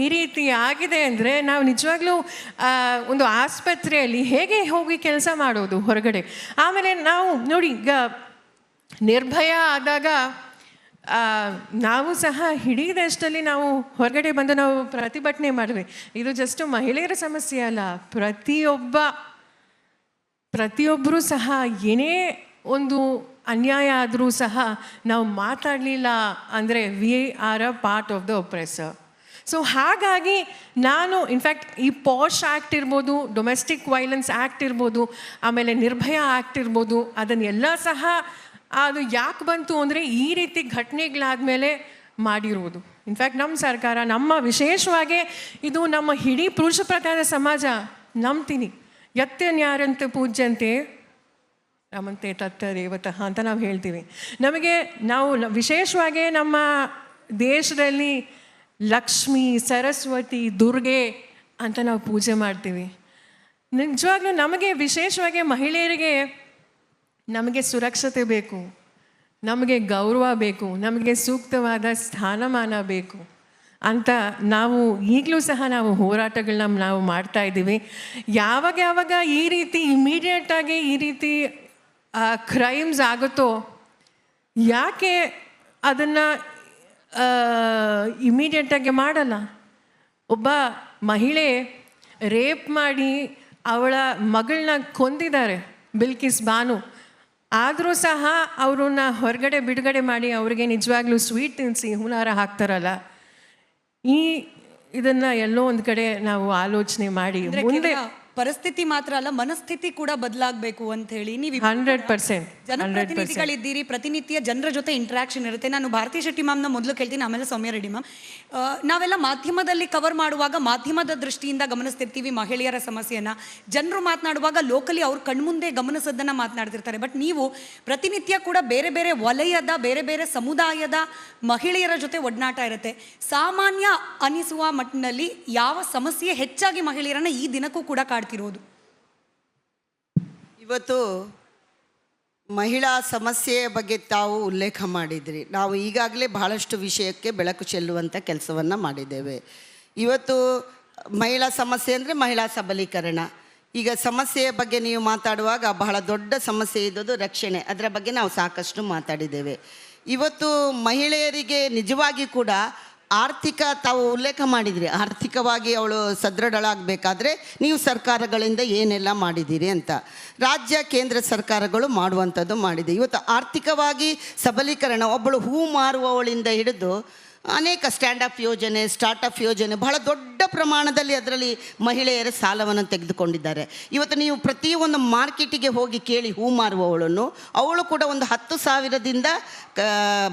ಈ ರೀತಿ ಆಗಿದೆ ಅಂದರೆ ನಾವು ನಿಜವಾಗ್ಲೂ ಒಂದು ಆಸ್ಪತ್ರೆಯಲ್ಲಿ ಹೇಗೆ ಹೋಗಿ ಕೆಲಸ ಮಾಡೋದು ಹೊರಗಡೆ. ಆಮೇಲೆ ನಾವು ನೋಡಿ, ಈಗ ನಿರ್ಭಯ ಆದಾಗ ನಾವು ಸಹ ಇಡೀ ದೇಶದಲ್ಲಿ ನಾವು ಹೊರಗಡೆ ಬಂದು ನಾವು ಪ್ರತಿಭಟನೆ ಮಾಡಿದ್ವಿ. ಇದು ಜಸ್ಟ್ ಮಹಿಳೆಯರ ಸಮಸ್ಯೆ ಅಲ್ಲ, ಪ್ರತಿಯೊಬ್ಬರೂ ಸಹ ಏನೇ ಒಂದು ಅನ್ಯಾಯ ಆದರೂ ಸಹ ನಾವು ಮಾತಾಡಲಿಲ್ಲ ಅಂದರೆ we are a part of the oppressor. So ಹಾಗಾಗಿ ನಾನು ಇನ್ಫ್ಯಾಕ್ಟ್ ಈ ಪಾಶ್ ಆ್ಯಕ್ಟ್ ಇರ್ಬೋದು, ಡೊಮೆಸ್ಟಿಕ್ ವೈಲೆನ್ಸ್ ಆ್ಯಕ್ಟ್ ಇರ್ಬೋದು, ಆಮೇಲೆ ನಿರ್ಭಯ ಆ್ಯಕ್ಟ್ ಇರ್ಬೋದು, ಅದನ್ನೆಲ್ಲ ಸಹ ಅದು ಯಾಕೆ ಬಂತು ಅಂದರೆ ಈ ರೀತಿ ಘಟನೆಗಳಾದಮೇಲೆ ಮಾಡಿರುವುದು. ಇನ್ಫ್ಯಾಕ್ಟ್ ನಮ್ಮ ಸರ್ಕಾರ, ನಮ್ಮ ವಿಶೇಷವಾಗಿ ಇದು ನಮ್ಮ ಇಡೀ ಪುರುಷ ಪ್ರಧಾನ ಸಮಾಜ ನಂಬ್ತೀನಿ, ಯತ್ಯನ್ಯಾರಂತೆ ಪೂಜ್ಯಂತೆ ರಮಂತೆ ತತ್ತ ದೇವತಃ ಅಂತ ನಾವು ಹೇಳ್ತೀವಿ. ನಾವು ವಿಶೇಷವಾಗಿ ನಮ್ಮ ದೇಶದಲ್ಲಿ ಲಕ್ಷ್ಮಿ, ಸರಸ್ವತಿ, ದುರ್ಗೆ ಅಂತ ನಾವು ಪೂಜೆ ಮಾಡ್ತೀವಿ. ನಿಜವಾಗ್ಲೂ ನಮಗೆ ವಿಶೇಷವಾಗಿ ಮಹಿಳೆಯರಿಗೆ ನಮಗೆ ಸುರಕ್ಷತೆ ಬೇಕು, ನಮಗೆ ಗೌರವ ಬೇಕು, ನಮಗೆ ಸೂಕ್ತವಾದ ಸ್ಥಾನಮಾನ ಬೇಕು ಅಂತ ನಾವು ಈಗಲೂ ಸಹ ನಾವು ಹೋರಾಟಗಳನ್ನ ನಾವು ಮಾಡ್ತಾ ಇದ್ದೀವಿ. ಯಾವಾಗ ಈ ರೀತಿ ಇಮಿಡಿಯೇಟಾಗಿ ಈ ರೀತಿ ಕ್ರೈಮ್ಸ್ ಆಗುತ್ತೋ, ಯಾಕೆ ಅದನ್ನು ಇಮಿಡಿಯೇಟಾಗಿ ಮಾಡಲ್ಲ? ಒಬ್ಬ ಮಹಿಳೆ ರೇಪ್ ಮಾಡಿ ಅವಳ ಮಗಳನ್ನ ಕೊಂದಿದ್ದಾರೆ, ಬಿಲ್ಕಿಸ್ ಬಾನು. ಆದರೂ ಸಹ ಅವ್ರನ್ನ ಹೊರಗಡೆ ಬಿಡುಗಡೆ ಮಾಡಿ ಅವ್ರಿಗೆ ನಿಜವಾಗ್ಲೂ ಸ್ವೀಟ್ ತಿನ್ನಿಸಿ ಹೂನಾರ ಹಾಕ್ತಾರಲ್ಲ. ಇದನ್ನು ಎಲ್ಲೋ ಒಂದು ಕಡೆ ನಾವು ಆಲೋಚನೆ ಮಾಡಿ ಮುಂದೆ ಪರಿಸ್ಥಿತಿ ಮಾತ್ರ ಅಲ್ಲ, ಮನಸ್ಥಿತಿ ಕೂಡ ಬದಲಾಗಬೇಕು ಅಂತ ಹೇಳಿ ನೀವು 100% ಜನಪ್ರತಿನಿಧಿಗಳಿದ್ದೀರಿ, ಪ್ರತಿನಿತ್ಯ ಜನರ ಜೊತೆ ಇಂಟ್ರಾಕ್ಷನ್ ಇರುತ್ತೆ. ನಾನು ಭಾರತಿ ಶೆಟ್ಟಿ ಮ್ಯಾಮ್ನ ಮೊದಲು ಕೇಳ್ತೀನಿ, ಆಮೇಲೆ ಸೌಮ್ಯ ರೆಡ್ಡಿ ಮ್ಯಾಮ್. ನಾವೆಲ್ಲ ಮಾಧ್ಯಮದಲ್ಲಿ ಕವರ್ ಮಾಡುವಾಗ ಮಾಧ್ಯಮದ ದೃಷ್ಟಿಯಿಂದ ಗಮನಿಸ್ತಿರ್ತೀವಿ ಮಹಿಳೆಯರ ಸಮಸ್ಯೆಯನ್ನು. ಜನರು ಮಾತನಾಡುವಾಗ ಲೋಕಲಿ ಅವ್ರ ಕಣ್ಮುಂದೆ ಗಮನಿಸೋದನ್ನು ಮಾತನಾಡ್ತಿರ್ತಾರೆ. ಬಟ್ ನೀವು ಪ್ರತಿನಿತ್ಯ ಕೂಡ ಬೇರೆ ಬೇರೆ ವಲಯದ, ಬೇರೆ ಬೇರೆ ಸಮುದಾಯದ ಮಹಿಳೆಯರ ಜೊತೆ ಒಡನಾಟ ಇರುತ್ತೆ. ಸಾಮಾನ್ಯ ಅನಿಸುವ ಮಟ್ಟಿನಲ್ಲಿ ಯಾವ ಸಮಸ್ಯೆ ಹೆಚ್ಚಾಗಿ ಮಹಿಳೆಯರನ್ನ ಈ ದಿನಕ್ಕೂ ಕೂಡ ಕಾಡ್ತಿರೋದು? ಇವತ್ತು ಮಹಿಳಾ ಸಮಸ್ಯೆಯ ಬಗ್ಗೆ ತಾವು ಉಲ್ಲೇಖ ಮಾಡಿದ್ರಿ. ನಾವು ಈಗಾಗಲೇ ಬಹಳಷ್ಟು ವಿಷಯಕ್ಕೆ ಬೆಳಕು ಚೆಲ್ಲುವಂಥ ಕೆಲಸವನ್ನು ಮಾಡಿದ್ದೇವೆ. ಇವತ್ತು ಮಹಿಳಾ ಸಮಸ್ಯೆ ಅಂದರೆ ಮಹಿಳಾ ಸಬಲೀಕರಣ. ಈಗ ಸಮಸ್ಯೆಯ ಬಗ್ಗೆ ನೀವು ಮಾತಾಡುವಾಗ ಬಹಳ ದೊಡ್ಡ ಸಮಸ್ಯೆ ಇದ್ದದ್ದು ರಕ್ಷಣೆ, ಅದರ ಬಗ್ಗೆ ನಾವು ಸಾಕಷ್ಟು ಮಾತಾಡಿದ್ದೇವೆ. ಇವತ್ತು ಮಹಿಳೆಯರಿಗೆ ನಿಜವಾಗಿ ಕೂಡ ತಾವು ಉಲ್ಲೇಖ ಮಾಡಿದ್ರಿ, ಆರ್ಥಿಕವಾಗಿ ಅವಳು ಸದೃಢಳಾಗಬೇಕಾದ್ರೆ ನೀವು ಸರ್ಕಾರಗಳಿಂದ ಏನೆಲ್ಲ ಮಾಡಿದ್ದೀರಿ ಅಂತ. ರಾಜ್ಯ ಕೇಂದ್ರ ಸರ್ಕಾರಗಳು ಮಾಡುವಂಥದ್ದು ಮಾಡಿದೆ. ಇವತ್ತು ಆರ್ಥಿಕವಾಗಿ ಸಬಲೀಕರಣ, ಒಬ್ಬಳು ಹೂ ಮಾರುವವಳಿಂದ ಹಿಡಿದು ಅನೇಕ ಸ್ಟ್ಯಾಂಡಪ್ ಯೋಜನೆ, ಸ್ಟಾರ್ಟಪ್ ಯೋಜನೆ, ಬಹಳ ದೊಡ್ಡ ಪ್ರಮಾಣದಲ್ಲಿ ಅದರಲ್ಲಿ ಮಹಿಳೆಯರ ಸಾಲವನ್ನು ತೆಗೆದುಕೊಂಡಿದ್ದಾರೆ. ಇವತ್ತು ನೀವು ಪ್ರತಿಯೊಂದು ಮಾರ್ಕೆಟಿಗೆ ಹೋಗಿ ಕೇಳಿ, ಹೂ ಮಾರುವವಳನ್ನು, ಅವಳು ಕೂಡ ಒಂದು 10,000ದಿಂದ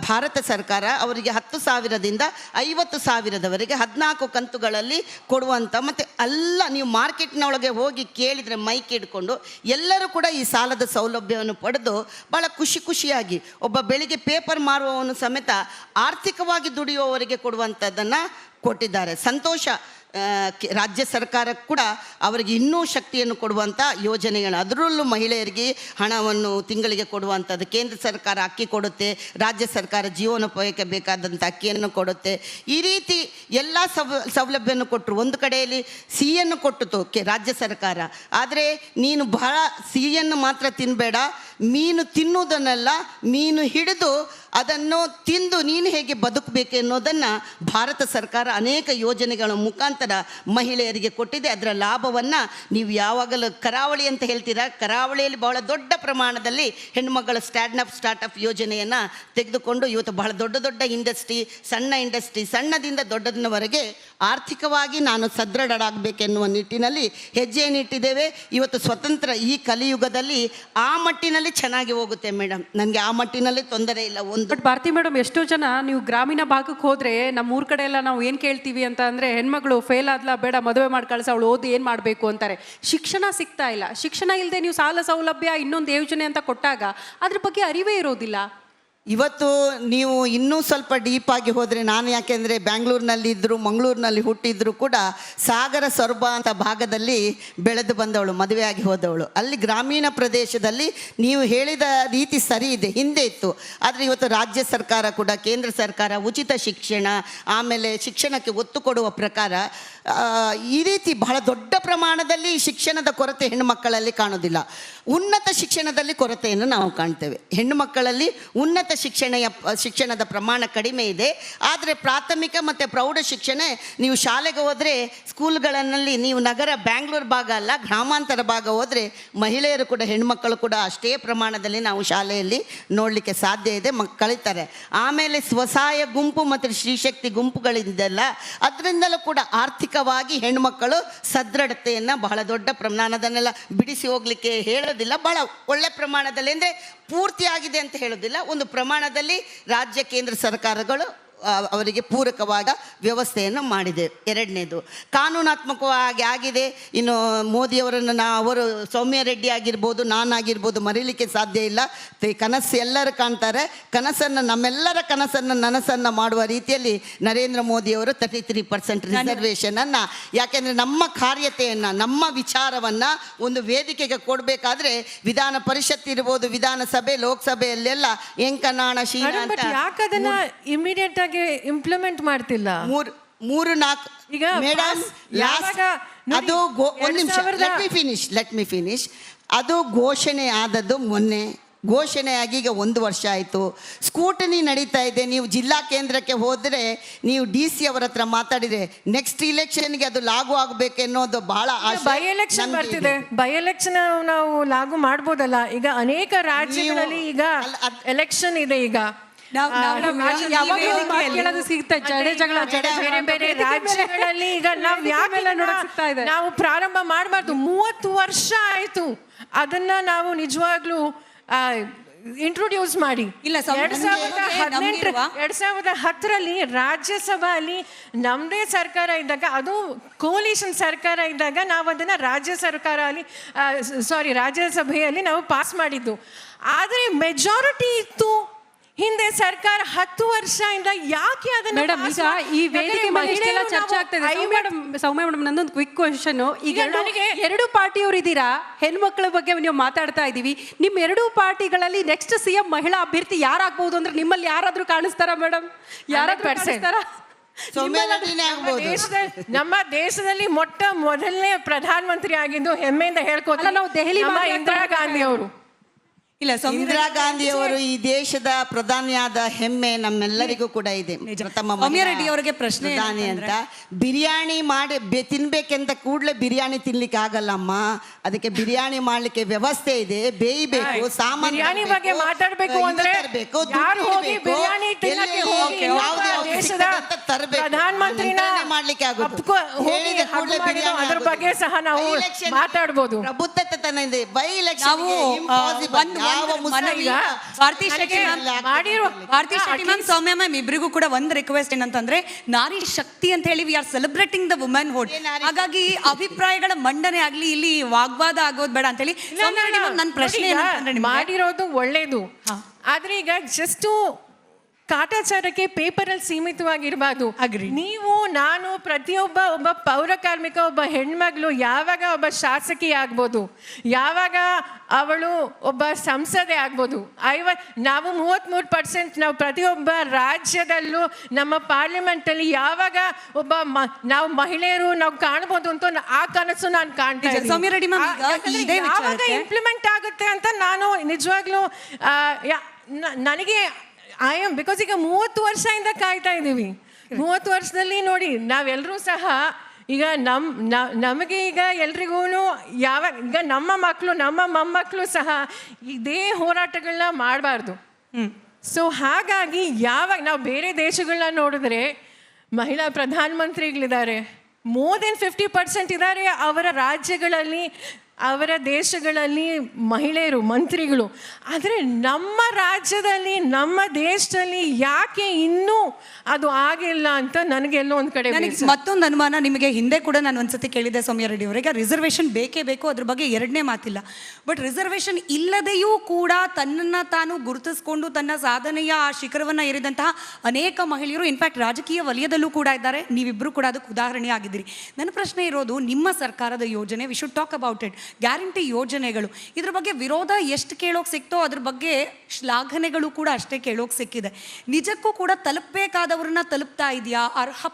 ಭಾರತ ಸರ್ಕಾರ ಅವರಿಗೆ 10,000ದಿಂದ 50,000ದವರೆಗೆ 14 ಕಂತುಗಳಲ್ಲಿ ಕೊಡುವಂಥ, ಮತ್ತು ಎಲ್ಲ ನೀವು ಮಾರ್ಕೆಟ್ನೊಳಗೆ ಹೋಗಿ ಕೇಳಿದರೆ ಮೈಕ್ ಹಿಡ್ಕೊಂಡು ಎಲ್ಲರೂ ಕೂಡ ಈ ಸಾಲದ ಸೌಲಭ್ಯವನ್ನು ಪಡೆದು ಭಾಳ ಖುಷಿಯಾಗಿ, ಒಬ್ಬ ಬೆಳಿಗ್ಗೆ ಪೇಪರ್ ಮಾರುವವನು ಸಮೇತ ಆರ್ಥಿಕವಾಗಿ ದುಡಿಯುವವರಿಗೆ ಕೊಡುವಂಥದ್ದನ್ನು ಕೊಟ್ಟಿದ್ದಾರೆ. ಸಂತೋಷ. ರಾಜ್ಯ ಸರ್ಕಾರ ಕೂಡ ಅವರಿಗೆ ಇನ್ನೂ ಶಕ್ತಿಯನ್ನು ಕೊಡುವಂಥ ಯೋಜನೆಗಳು, ಅದರಲ್ಲೂ ಮಹಿಳೆಯರಿಗೆ ಹಣವನ್ನು ತಿಂಗಳಿಗೆ ಕೊಡುವಂಥದ್ದು. ಕೇಂದ್ರ ಸರ್ಕಾರ ಅಕ್ಕಿ ಕೊಡುತ್ತೆ, ರಾಜ್ಯ ಸರ್ಕಾರ ಜೀವನೋಪಾಯಕ್ಕೆ ಬೇಕಾದಂಥ ಅಕ್ಕಿಯನ್ನು ಕೊಡುತ್ತೆ. ಈ ರೀತಿ ಎಲ್ಲ ಸೌಲಭ್ಯವನ್ನು ಕೊಟ್ಟರು. ಒಂದು ಕಡೆಯಲ್ಲಿ ಸಿಹಿಯನ್ನು ಕೊಟ್ಟಿತು ರಾಜ್ಯ ಸರ್ಕಾರ, ಆದರೆ ನೀನು ಬಹಳ ಸಿಹಿಯನ್ನು ಮಾತ್ರ ತಿನ್ನಬೇಡ, ಮೀನು ತಿನ್ನುವುದನ್ನೆಲ್ಲ, ಮೀನು ಹಿಡಿದು ಅದನ್ನು ತಿಂದು ನೀನು ಹೇಗೆ ಬದುಕಬೇಕು ಅನ್ನೋದನ್ನು ಭಾರತ ಸರ್ಕಾರ ಅನೇಕ ಯೋಜನೆಗಳ ಮುಖಾಂತರ ಮಹಿಳೆಯರಿಗೆ ಕೊಟ್ಟಿದೆ. ಅದರ ಲಾಭವನ್ನು ನೀವು ಯಾವಾಗಲೂ ಕರಾವಳಿ ಅಂತ ಹೇಳ್ತೀರಾ, ಕರಾವಳಿಯಲ್ಲಿ ಬಹಳ ದೊಡ್ಡ ಪ್ರಮಾಣದಲ್ಲಿ ಹೆಣ್ಣುಮಕ್ಕಳ ಸ್ಟಾರ್ಟಪ್ ಯೋಜನೆಯನ್ನು ತೆಗೆದುಕೊಂಡು ಇವತ್ತು ಬಹಳ ದೊಡ್ಡ ಇಂಡಸ್ಟ್ರಿ, ಸಣ್ಣದಿಂದ ದೊಡ್ಡದಿನವರೆಗೆ ಆರ್ಥಿಕವಾಗಿ ನಾನು ಸದೃಢರಾಗಬೇಕೆನ್ನುವ ನಿಟ್ಟಿನಲ್ಲಿ ಹೆಜ್ಜೆಯನ್ನು ಇಟ್ಟಿದ್ದೇವೆ. ಇವತ್ತು ಸ್ವತಂತ್ರ ಈ ಕಲಿಯುಗದಲ್ಲಿ ಆ ಮಟ್ಟಿನಲ್ಲಿ ಚೆನ್ನಾಗಿ ಹೋಗುತ್ತೆ ಮೇಡಮ್, ನನಗೆ ಆ ಮಟ್ಟಿನಲ್ಲಿ ತೊಂದರೆ ಇಲ್ಲ. ಬಟ್ ಭಾರತಿ ಮೇಡಮ್, ಎಷ್ಟೋ ಜನ ನೀವು ಗ್ರಾಮೀಣ ಭಾಗಕ್ಕೆ ಹೋದರೆ ನಮ್ಮ ಊರ ಕಡೆ ಎಲ್ಲ ನಾವು ಏನು ಕೇಳ್ತೀವಿ ಅಂತ ಅಂದರೆ, ಹೆಣ್ಮಗಳು ಫೇಲ್ ಆದ್ಲ, ಬೇಡ ಮದುವೆ ಮಾಡಿ ಕಳಿಸ, ಅವಳು ಓದಿ ಏನು ಮಾಡಬೇಕು ಅಂತಾರೆ. ಶಿಕ್ಷಣ ಸಿಗ್ತಾ ಇಲ್ಲ. ಶಿಕ್ಷಣ ಇಲ್ಲದೆ ನೀವು ಸಾಲ ಸೌಲಭ್ಯ ಇನ್ನೊಂದು ಯೋಜನೆ ಅಂತ ಕೊಟ್ಟಾಗ ಅದ್ರ ಬಗ್ಗೆ ಅರಿವೇ ಇರೋದಿಲ್ಲ. ಇವತ್ತು ನೀವು ಇನ್ನೂ ಸ್ವಲ್ಪ ಡೀಪಾಗಿ ಹೋದರೆ, ನಾನು ಯಾಕೆಂದರೆ ಬ್ಯಾಂಗ್ಳೂರಿನಲ್ಲಿ ಇದ್ದರು, ಮಂಗಳೂರಿನಲ್ಲಿ ಹುಟ್ಟಿದ್ರು ಕೂಡ ಸಾಗರ ಸೊರಬ ಅಂತ ಭಾಗದಲ್ಲಿ ಬೆಳೆದು ಬಂದವಳು, ಮದುವೆಯಾಗಿ ಹೋದವಳು. ಅಲ್ಲಿ ಗ್ರಾಮೀಣ ಪ್ರದೇಶದಲ್ಲಿ ನೀವು ಹೇಳಿದ ರೀತಿ ಸರಿ ಇದೆ, ಹಿಂದೆ ಇತ್ತು. ಆದರೆ ಇವತ್ತು ರಾಜ್ಯ ಸರ್ಕಾರ ಕೂಡ, ಕೇಂದ್ರ ಸರ್ಕಾರ ಉಚಿತ ಶಿಕ್ಷಣ, ಆಮೇಲೆ ಶಿಕ್ಷಣಕ್ಕೆ ಒತ್ತು ಕೊಡುವ ಪ್ರಕಾರ ಈ ರೀತಿ ಬಹಳ ದೊಡ್ಡ ಪ್ರಮಾಣದಲ್ಲಿ ಶಿಕ್ಷಣದ ಕೊರತೆ ಹೆಣ್ಣು ಮಕ್ಕಳಲ್ಲಿ ಕಾಣೋದಿಲ್ಲ. ಉನ್ನತ ಶಿಕ್ಷಣದಲ್ಲಿ ಕೊರತೆಯನ್ನು ನಾವು ಕಾಣ್ತೇವೆ. ಹೆಣ್ಣು ಮಕ್ಕಳಲ್ಲಿ ಉನ್ನತ ಶಿಕ್ಷಣದ ಪ್ರಮಾಣ ಕಡಿಮೆ ಇದೆ. ಆದರೆ ಪ್ರಾಥಮಿಕ ಮತ್ತು ಪ್ರೌಢ ಶಿಕ್ಷಣ, ನೀವು ಶಾಲೆಗೆ ಹೋದರೆ, ಸ್ಕೂಲ್ಗಳಲ್ಲಿ ನೀವು ನಗರ ಬ್ಯಾಂಗ್ಳೂರು ಭಾಗ ಅಲ್ಲ, ಗ್ರಾಮಾಂತರ ಭಾಗ ಹೋದರೆ ಮಹಿಳೆಯರು ಕೂಡ, ಹೆಣ್ಮಕ್ಕಳು ಕೂಡ ಅಷ್ಟೇ ಪ್ರಮಾಣದಲ್ಲಿ ನಾವು ಶಾಲೆಯಲ್ಲಿ ನೋಡಲಿಕ್ಕೆ ಸಾಧ್ಯ ಇದೆ, ಕಲಿತಾರೆ. ಆಮೇಲೆ ಸ್ವಸಹಾಯ ಗುಂಪು ಮತ್ತು ಶ್ರೀಶಕ್ತಿ ಗುಂಪುಗಳಿಂದೆಲ್ಲ, ಅದರಿಂದಲೂ ಕೂಡ ಆರ್ಥಿಕವಾಗಿ ಹೆಣ್ಮಕ್ಕಳು ಸದೃಢತೆಯನ್ನು ಬಹಳ ದೊಡ್ಡ ಪ್ರಮಾಣದನ್ನೆಲ್ಲ ಬಿಡಿಸಿ ಹೋಗಲಿಕ್ಕೆ ಹೇಳೋದಿಲ್ಲ, ಬಹಳ ಒಳ್ಳೆ ಪ್ರಮಾಣದಲ್ಲಿ, ಅಂದರೆ ಪೂರ್ತಿಯಾಗಿದೆ ಅಂತ ಹೇಳೋದಿಲ್ಲ, ಒಂದು ಪ್ರಮಾಣದಲ್ಲಿ ರಾಜ್ಯ ಕೇಂದ್ರ ಸರ್ಕಾರಗಳು ಅವರಿಗೆ ಪೂರಕವಾದ ವ್ಯವಸ್ಥೆಯನ್ನು ಮಾಡಿದೆ. ಎರಡನೇದು ಕಾನೂನಾತ್ಮಕವಾಗಿ ಆಗಿದೆ. ಇನ್ನು ಮೋದಿಯವರನ್ನು ಅವರು ಸೌಮ್ಯ ರೆಡ್ಡಿ ಆಗಿರ್ಬೋದು, ನಾನಾಗಿರ್ಬೋದು, ಮರೀಲಿಕ್ಕೆ ಸಾಧ್ಯ ಇಲ್ಲ. ಕನಸು ಎಲ್ಲರೂ ಕಾಣ್ತಾರೆ. ಕನಸನ್ನು, ನಮ್ಮೆಲ್ಲರ ಕನಸನ್ನು ನನಸನ್ನು ಮಾಡುವ ರೀತಿಯಲ್ಲಿ ನರೇಂದ್ರ ಮೋದಿಯವರು 33% ರಿಸರ್ವೇಷನನ್ನು, ಯಾಕೆಂದರೆ ನಮ್ಮ ಕಾರ್ಯತೆಯನ್ನು, ನಮ್ಮ ವಿಚಾರವನ್ನು ಒಂದು ವೇದಿಕೆಗೆ ಕೊಡಬೇಕಾದ್ರೆ ವಿಧಾನ ಪರಿಷತ್ ಇರ್ಬೋದು, ವಿಧಾನಸಭೆ, ಲೋಕಸಭೆಯಲ್ಲೆಲ್ಲ ಎಂಕನಾಣ ಶೀನ ಅಂತ ಯಾಕದನ್ನ ಇಮಿಡಿಯೇಟ್ ಆಗಿ ಇಂಪ್ಲಿಮೆಂಟ್ ಮಾಡ್ತಿಲ್ಲ. ಮೂರು ನಾಲ್ಕು ಈಗ ಮೇಡಮ್, ಅದು ಒಂದು ನಿಮಿಷ, ಲೆಟ್ ಮಿ ಫಿನಿಶ್. ಅದು ಘೋಷಣೆ ಆದದ್ದು ಮೊನ್ನೆ, ಘೋಷಣೆಯಾಗಿ ಈಗ 1 ವರ್ಷ ಆಯಿತು. ಸ್ಕೂಟನಿ ನಡೀತಾ ಇದೆ. ನೀವು ಜಿಲ್ಲಾ ಕೇಂದ್ರಕ್ಕೆ ಹೋದರೆ, ನೀವು DC ಅವರ ಹತ್ರ ಮಾತಾಡಿದರೆ ನೆಕ್ಸ್ಟ್ ಇಲೆಕ್ಷನ್ಗೆ ಅದು ಲಾಗು ಆಗಬೇಕು ಅನ್ನೋದು ಬಹಳ ಬೈ ಎಲೆಕ್ಷನ್ ಬರ್ತಿದೆ. ಬೈ ಎಲೆಕ್ಷನ್ ನಾವು ಲಾಗು ಮಾಡ್ಬೋದಲ್ಲ. ಈಗ ಅನೇಕ ರಾಜ್ಯಗಳಲ್ಲಿ ಈಗ ಎಲೆಕ್ಷನ್ ಇದೆ. ಈಗ ಬೇರೆ ಬೇರೆ ರಾಜ್ಯಗಳಲ್ಲಿ ಈಗ ನಾವು ಪ್ರಾರಂಭ ಮಾಡಬಾರ್ದು. 30 ವರ್ಷ ಆಯ್ತು ಅದನ್ನ ನಾವು ನಿಜವಾಗ್ಲೂ ಇಂಟ್ರೊಡ್ಯೂಸ್ ಮಾಡಿ. ಇಲ್ಲ, 2010ರಲ್ಲಿ ರಾಜ್ಯಸಭೆಯಲ್ಲಿ ನಮ್ಮದೇ ಸರ್ಕಾರ ಇದ್ದಾಗ, ಅದು ಕೋಲಿಷನ್ ಸರ್ಕಾರ ಇದ್ದಾಗ, ನಾವು ಅದನ್ನು ರಾಜ್ಯಸಭೆಯಲ್ಲಿ ನಾವು ಪಾಸ್ ಮಾಡಿದ್ದು. ಆದರೆ ಮೆಜಾರಿಟಿ ಇತ್ತು ಹಿಂದೆ ಸರ್ಕಾರ 10 ವರ್ಷದಿಂದ. ಯಾಕೆ ಅದನ್ನ ಈ ವೇದಿಕೆ ಮೇಲೆ ಚರ್ಚೆ ಆಗ್ತದೆ. ಸೌಮ್ಯ ಮೇಡಮ್, ನಂದೊಂದು ಕ್ವಿಕ್ ಕ್ವಶನ್. ಈಗ ಎರಡು ಪಾರ್ಟಿಯವರು ಇದ್ದೀರಾ, ಹೆಣ್ಮಕ್ಳ ಬಗ್ಗೆ ನೀವು ಮಾತಾಡ್ತಾ ಇದ್ದೀವಿ. ನಿಮ್ಮ ಎರಡೂ ಪಾರ್ಟಿಗಳಲ್ಲಿ ನೆಕ್ಸ್ಟ್ CM ಮಹಿಳಾ ಅಭ್ಯರ್ಥಿ ಯಾರಾಗ್ಬಹುದು ಅಂದ್ರೆ ನಿಮ್ಮಲ್ಲಿ ಯಾರಾದ್ರೂ ಕಾಣಿಸ್ತಾರಾ ಮೇಡಮ್? ಯಾರಾದ್ರೂ ಕಾಣಿಸ್ತಾರಾ? ನಮ್ಮ ದೇಶದಲ್ಲಿ ಮೊದಲನೇ ಪ್ರಧಾನಮಂತ್ರಿ ಆಗಿದ್ದು ಹೆಮ್ಮೆಯಿಂದ ಹೇಳ್ಕೋತಾರೆ ನಾವು ದೆಹಲಿ ಇಂದಿರಾ ಗಾಂಧಿ ಅವರು. ಇಲ್ಲ, ಇಂದಿರಾ ಗಾಂಧಿಯವರು ಈ ದೇಶದ ಪ್ರಧಾನಿಯಾದ ಹೆಮ್ಮೆ ನಮ್ಮೆಲ್ಲರಿಗೂ ಕೂಡ ಇದೆ. ಪ್ರಥಮ ರೆಡ್ಡಿ ಅವರಿಗೆ ಪ್ರಶ್ನೆ ಅಂತ ಬಿರಿಯಾನಿ ಮಾಡಿ ತಿನ್ಬೇಕಂತ ಕೂಡಲೇ ಬಿರಿಯಾನಿ ತಿನ್ಲಿಕ್ಕೆ ಆಗಲ್ಲಮ್ಮ. ಅದಕ್ಕೆ ಬಿರಿಯಾನಿ ಮಾಡ್ಲಿಕ್ಕೆ ವ್ಯವಸ್ಥೆ ಇದೆ, ಬೇಯಬೇಕು, ಸಾಮಾನ್ಯ ಬಗ್ಗೆ ಮಾತಾಡಬೇಕು ಅಂದ್ರೆ ಮಾಡ್ಲಿಕ್ಕೆ ಆಗುತ್ತೆ. ಅದ್ರ ಬಗ್ಗೆ ಸಹ ನಾವು ಮಾತಾಡ್ಬೋದು. ಪ್ರಬುದ್ಧತೆ ಇದೆ. By election Bharati Shetty ma'am, Soumya ma'am ಇಬ್ಬರಿಗೂ ಕೂಡ ಒಂದು ರಿಕ್ವೆಸ್ಟ್ ಏನಂತಂದ್ರೆ, ನಾರಿ ಶಕ್ತಿ ಅಂತ ಹೇಳಿ we are celebrating the womanhood. ಹಾಗಾಗಿ ಅಭಿಪ್ರಾಯಗಳ ಮಂಡನೆ ಆಗ್ಲಿ, ಇಲ್ಲಿ ವಾಗ್ವಾದ ಆಗೋದು ಬೇಡ ಅಂತ ಹೇಳಿ ನನ್ನ ಪ್ರಶ್ನೆ ಮಾಡಿರೋದು ಒಳ್ಳೇದು. ಆದ್ರೆ ಈಗ ಜಸ್ಟ್ ಕಾಟಾಚಾರಕ್ಕೆ ಪೇಪರಲ್ಲಿ ಸೀಮಿತವಾಗಿರಬಾರ್ದು. ನೀವು, ನಾನು, ಒಬ್ಬ ಪೌರ ಕಾರ್ಮಿಕ, ಒಬ್ಬ ಹೆಣ್ಮಗಳು ಯಾವಾಗ ಒಬ್ಬ ಶಾಸಕಿ ಆಗ್ಬೋದು, ಯಾವಾಗ ಅವಳು ಒಬ್ಬ ಸಂಸದೆ ಆಗ್ಬೋದು. ನಾವು 33% ನಾವು ಪ್ರತಿಯೊಬ್ಬ ರಾಜ್ಯದಲ್ಲೂ ನಮ್ಮ ಪಾರ್ಲಿಮೆಂಟಲ್ಲಿ ಯಾವಾಗ ನಾವು ಮಹಿಳೆಯರು ನಾವು ಕಾಣ್ಬೋದು ಅಂತ ಆ ಕನಸು ನಾನು ಕಾಣ್ತಾ ಇದ್ದೀನಿ. ಯಾವಾಗ ಇಂಪ್ಲಿಮೆಂಟ್ ಆಗುತ್ತೆ ಅಂತ ನಾನು ನಿಜವಾಗ್ಲೂ ನನಗೆ ಬಿಕಾಸ್ ಈಗ 30 ವರ್ಷದಿಂದ ಕಾಯ್ತಾ ಇದ್ದೀವಿ. 30 ವರ್ಷದಲ್ಲಿ ನೋಡಿ, ನಾವೆಲ್ಲರೂ ಸಹ ಈಗ ನಮಗೆ ಈಗ ಎಲ್ರಿಗೂ ಈಗ ನಮ್ಮ ಮಕ್ಕಳು, ನಮ್ಮ ಮೊಮ್ಮಕ್ಕಳು ಸಹ ಇದೇ ಹೋರಾಟಗಳನ್ನ ಮಾಡಬಾರ್ದು. ಸೊ ಹಾಗಾಗಿ ಯಾವಾಗ ನಾವು ಬೇರೆ ದೇಶಗಳನ್ನ ನೋಡಿದ್ರೆ ಮಹಿಳಾ ಪ್ರಧಾನಮಂತ್ರಿಗಳಿದ್ದಾರೆ, ಮೋರ್ ದೆನ್ 50% ಇದ್ದಾರೆ ಅವರ ರಾಜ್ಯಗಳಲ್ಲಿ. ಅವರ ದೇಶಗಳಲ್ಲಿ ಮಹಿಳೆಯರು ಮಂತ್ರಿಗಳು. ಆದರೆ ನಮ್ಮ ರಾಜ್ಯದಲ್ಲಿ ನಮ್ಮ ದೇಶದಲ್ಲಿ ಯಾಕೆ ಇನ್ನೂ ಅದು ಆಗಿಲ್ಲ ಅಂತ ನನಗೆಲ್ಲೋ ಒಂದು ಕಡೆ ನನಗೆ ಮತ್ತೊಂದು ಅನುಮಾನ, ನಿಮಗೆ ಹಿಂದೆ ಕೂಡ ನಾನು ಒಂದ್ಸತಿ ಕೇಳಿದ್ದೆ ಸೌಮ್ಯ ರೆಡ್ಡಿ ಅವರಿಗೆ, ರಿಸರ್ವೇಷನ್ ಬೇಕೇ ಬೇಕು, ಅದ್ರ ಬಗ್ಗೆ ಎರಡನೇ ಮಾತಿಲ್ಲ. ಬಟ್ ರಿಸರ್ವೇಷನ್ ಇಲ್ಲದೆಯೂ ಕೂಡ ತನ್ನನ್ನು ತಾನು ಗುರುತಿಸ್ಕೊಂಡು ತನ್ನ ಸಾಧನೆಯ ಆ ಶಿಖರವನ್ನು ಏರಿದಂತಹ ಅನೇಕ ಮಹಿಳೆಯರು ಇನ್ಫ್ಯಾಕ್ಟ್ ರಾಜಕೀಯ ವಲಯದಲ್ಲೂ ಕೂಡ ಇದ್ದಾರೆ. ನೀವಿಬ್ಬರು ಕೂಡ ಅದಕ್ಕೆ ಉದಾಹರಣೆ ಆಗಿದ್ದೀರಿ. ನನ್ನ ಪ್ರಶ್ನೆ ಇರೋದು, ನಿಮ್ಮ ಸರ್ಕಾರದ ಯೋಜನೆ, we should talk about it, guarantee ಯೋಜನೆಗಳು, ಇದ್ರ ಬಗ್ಗೆ ವಿರೋಧ ಎಷ್ಟು ಕೇಳೋಕೆ ಸಿಕ್ತೋ ಅದ್ರ ಬಗ್ಗೆ ಶ್ಲಾಘನೆಗಳು ಕೂಡ ಅಷ್ಟೇ ಕೇಳೋಕೆ ಸಿಕ್ಕಿದೆ. ನಿಜಕ್ಕೂ ಕೂಡ ತಲುಪಬೇಕಾದವ್ರನ್ನ ತಲುಪ್ತಾ ಇದೆಯಾ? ಅರ್ಹ